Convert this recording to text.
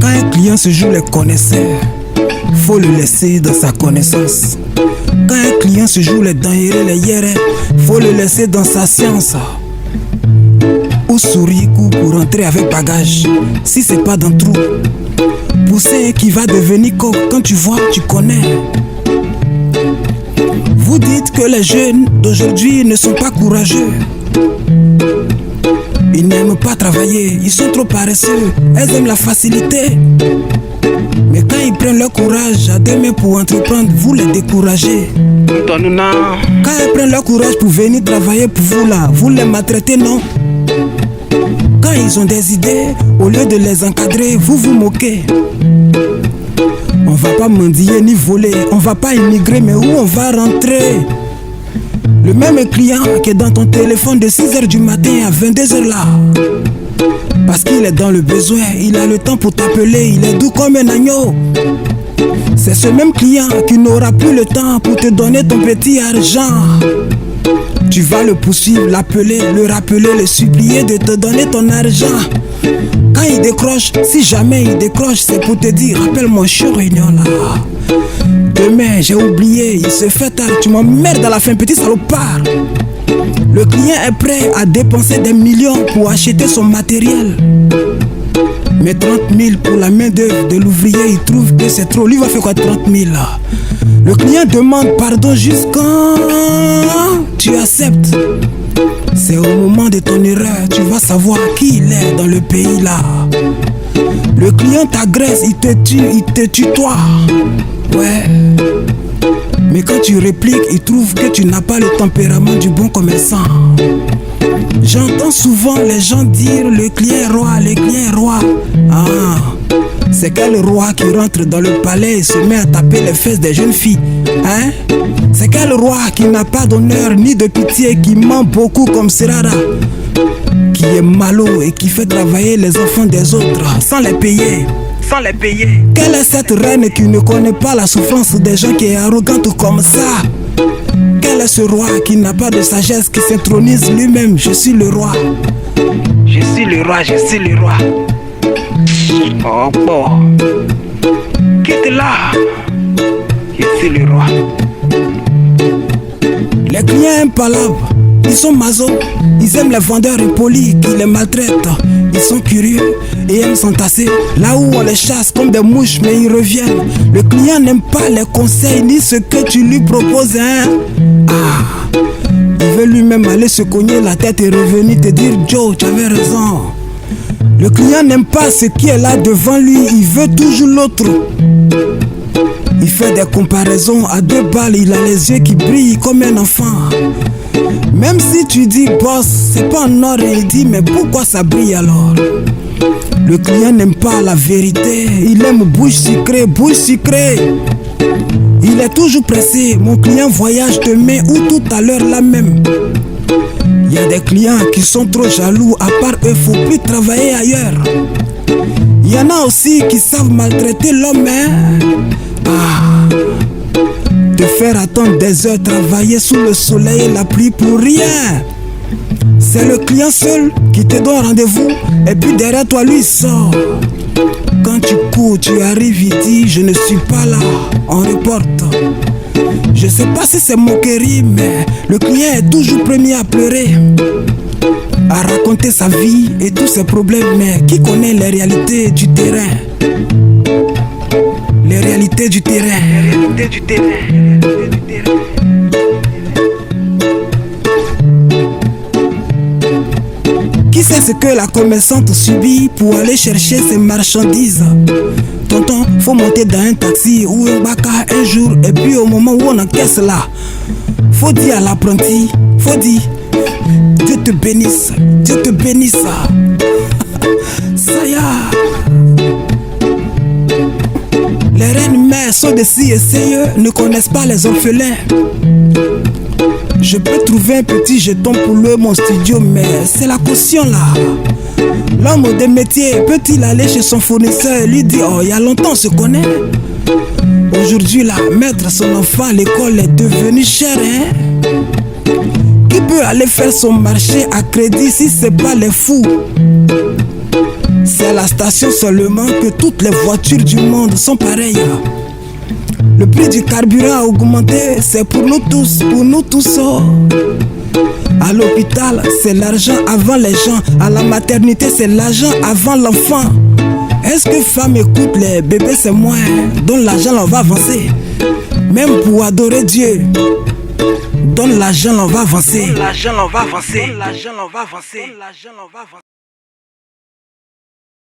Quand un client se joue les connaisseurs, faut le laisser dans sa connaissance. Quand un client se joue les dangereux, les hiérés, faut le laisser dans sa science. Ou souris pour rentrer avec bagage, si c'est pas dans le trou. Poussin qui va devenir coq, quand tu vois, tu connais. Vous dites que les jeunes d'aujourd'hui ne sont pas courageux. Ils n'aiment pas travailler, ils sont trop paresseux. Elles aiment la facilité. Mais quand ils prennent leur courage à deux mains pour entreprendre, vous les découragez. Quand elles prennent leur courage pour venir travailler pour vous là, vous les maltraitez, non? Quand ils ont des idées, au lieu de les encadrer, vous vous moquez. On va pas mendier ni voler, on va pas immigrer, mais où on va rentrer? Le même client qui est dans ton téléphone de 6h du matin à 22h là, parce qu'il est dans le besoin, il a le temps pour t'appeler, il est doux comme un agneau. C'est ce même client qui n'aura plus le temps pour te donner ton petit argent. Tu vas le poursuivre, l'appeler, le rappeler, le supplier de te donner ton argent. Quand il décroche, si jamais il décroche, c'est pour te dire: rappelle-moi, je suis en réunion là. Demain, j'ai oublié, il se fait tard, tu m'emmerdes à la fin, petit salopard. Le client est prêt à dépenser des millions pour acheter son matériel. Mais 30 000 pour la main d'œuvre de l'ouvrier, il trouve que c'est trop. Lui va faire quoi 30 000 là? Le client demande pardon jusqu'à tu acceptes. C'est au moment de ton erreur, tu vas savoir qui il est dans le pays là. Le client t'agresse, il te tue, il te tutoie. Ouais. Mais quand tu répliques, il trouve que tu n'as pas le tempérament du bon commerçant. J'entends souvent les gens dire: le client est roi, le client est roi. Ah, c'est quel roi qui rentre dans le palais et se met à taper les fesses des jeunes filles? Hein? C'est quel roi qui n'a pas d'honneur ni de pitié, qui ment beaucoup comme Serara, qui est malaud et qui fait travailler les enfants des autres sans les payer? Sans les payer. Quelle est cette reine qui ne connaît pas la souffrance des gens, qui est arrogante comme ça? Quel est ce roi qui n'a pas de sagesse, qui s'intronise lui-même? Je suis le roi. Je suis le roi, je suis le roi. Oh bon. Quitte là. Je suis le roi. Les clients aiment palabre. Ils sont masos. Ils aiment les vendeurs impolis qui les maltraitent. Ils sont curieux et aiment s'entasser là où on les chasse comme des mouches, mais ils reviennent. Le client n'aime pas les conseils ni ce que tu lui proposes, hein? Ah, il veut lui-même aller se cogner la tête et revenir te dire: Joe, tu avais raison. Le client n'aime pas ce qui est là devant lui, il veut toujours l'autre. Il fait des comparaisons à deux balles, il a les yeux qui brillent comme un enfant. Même si tu dis: boss, c'est pas en or, il dit: mais pourquoi ça brille alors? Le client n'aime pas la vérité, il aime bouche sucrée, bouche sucrée. Il est toujours pressé, mon client voyage demain ou tout à l'heure là même. Il y a des clients qui sont trop jaloux, à part eux, faut plus travailler ailleurs. Il y en a aussi qui savent maltraiter l'homme, hein? Ah, te faire attendre des heures, travailler sous le soleil et la pluie pour rien. C'est le client seul qui te donne rendez-vous et puis derrière toi lui il sort. Quand tu cours, tu arrives, il dit: je ne suis pas là, on reporte. Je sais pas si c'est moquerie, mais le client est toujours premier à pleurer, à raconter sa vie et tous ses problèmes. Mais qui connaît les réalités du terrain? Les réalités du terrain. Les réalités du terrain. Les réalités du terrain. Qui sait ce que la commerçante subit pour aller chercher ses marchandises? Tonton, faut monter dans un taxi ou un baka un jour, et puis au moment où on encaisse là, faut dire à l'apprenti, faut dire: Dieu te bénisse, Dieu te bénisse. Ça y est. Les reines mères sont des si essayeux, ne connaissent pas les orphelins. Je peux trouver un petit jeton pour louer mon studio, mais c'est la caution là. L'homme des métiers peut-il aller chez son fournisseur et lui dire: oh, il y a longtemps on se connaît? Aujourd'hui là, mettre son enfant à l'école est devenu cher, hein? Qui peut aller faire son marché à crédit si c'est pas les fous? C'est à la station seulement que toutes les voitures du monde sont pareilles. Le prix du carburant a augmenté, c'est pour nous tous, oh. À l'hôpital, c'est l'argent avant les gens. À la maternité, c'est l'argent avant l'enfant. Est-ce que femme écoute les bébés, c'est moi donne l'argent, on va avancer. Même pour adorer Dieu, donne l'argent, on va avancer. Donne l'argent, on va avancer. Donne l'argent, on va avancer.